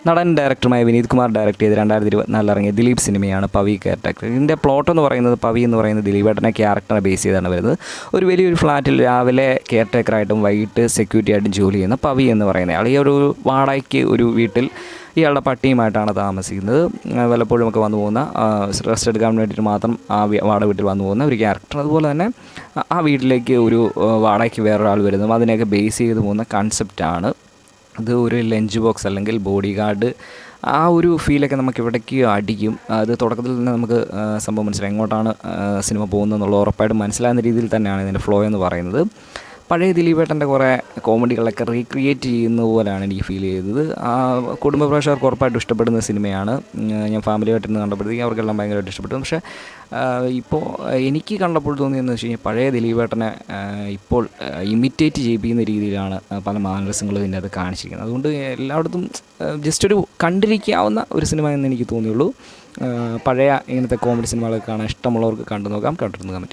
നടൻ ഡയറക്ടറുമായ വിനീത് കുമാർ ഡയറക്റ്റ് ചെയ്ത് 2024 ഇറങ്ങിയ ദിലീപ് സിനിമയാണ് പവി കെയർടേക്കർ. ഇതിൻ്റെ പ്ലോട്ട് എന്ന് പറയുന്നത്, പവി എന്ന് പറയുന്നത് ദിലീപേട്ടനെ ക്യാരക്ടറെ ബേസ് ചെയ്താണ് വരുന്നത്. ഒരു വലിയൊരു ഫ്ലാറ്റിൽ രാവിലെ കെയർടേക്കറായിട്ടും വൈകിട്ട് സെക്യൂരിറ്റി ആയിട്ടും ജോലി ചെയ്യുന്ന പവി എന്ന് പറയുന്നത് ആൾ ഈ ഒരു വാടകയ്ക്ക് ഒരു വീട്ടിൽ ഇയാളുടെ പട്ടിയുമായിട്ടാണ് താമസിക്കുന്നത്. വല്ലപ്പോഴും ഒക്കെ വന്നു പോകുന്ന, റെസ്റ്റ് എടുക്കാൻ വേണ്ടിയിട്ട് മാത്രം ആ വാടക വീട്ടിൽ വന്നു പോകുന്ന ഒരു ക്യാരക്ടർ. അതുപോലെ തന്നെ ആ വീട്ടിലേക്ക് ഒരു വാടകയ്ക്ക് വേറൊരാൾ വരുന്നതും അതിനെയൊക്കെ ബേസ് ചെയ്ത് പോകുന്ന കൺസെപ്റ്റാണ്. അത് ഒരു ലഞ്ച് ബോക്സ് അല്ലെങ്കിൽ ബോഡി ഗാർഡ്, ആ ഒരു ഫീലൊക്കെ നമുക്ക് ഇവിടേക്ക് അടിക്കും. അത് തുടക്കത്തിൽ തന്നെ നമുക്ക് സംഭവം മനസ്സിലായി എങ്ങോട്ടാണ് സിനിമ പോകുന്നതെന്നുള്ള ഉറപ്പായിട്ടും മനസ്സിലാകുന്ന രീതിയിൽ തന്നെയാണ് ഇതിൻ്റെ ഫ്ലോ എന്ന് പറയുന്നത്. പഴയ ദിലീപേട്ടൻ്റെ കുറേ കോമഡികളൊക്കെ റീക്രിയേറ്റ് ചെയ്യുന്ന പോലെയാണ് എനിക്ക് ഫീൽ ചെയ്തത്. കുടുംബ പ്രേക്ഷകർക്ക് ഉറപ്പായിട്ടും ഇഷ്ടപ്പെടുന്ന സിനിമയാണ്. ഞാൻ ഫാമിലിയായിട്ടിരുന്ന് കണ്ടപ്പോഴത്തേക്കും അവർക്കെല്ലാം ഭയങ്കരമായിട്ട് ഇഷ്ടപ്പെട്ടു. പക്ഷേ ഇപ്പോൾ എനിക്ക് കണ്ടപ്പോൾ തോന്നിയെന്ന് വെച്ച് കഴിഞ്ഞാൽ പഴയ ദിലീപേട്ടനെ ഇപ്പോൾ ഇമിറ്റേറ്റ് ചെയ്യിപ്പിക്കുന്ന രീതിയിലാണ് പല മാനരസങ്ങളും ഇതിൻ്റെ അത് കാണിച്ചിരിക്കുന്നത്. അതുകൊണ്ട് എല്ലായിടത്തും ജസ്റ്റ് ഒരു കണ്ടിരിക്കാവുന്ന ഒരു സിനിമ എന്ന് എനിക്ക് തോന്നിയുള്ളൂ. പഴയ ഇങ്ങനത്തെ കോമഡി സിനിമകളൊക്കെ കാണാൻ ഇഷ്ടമുള്ളവർക്ക് കണ്ടു നോക്കാം. കണ്ടിരുന്ന് കമൻറ്റ്.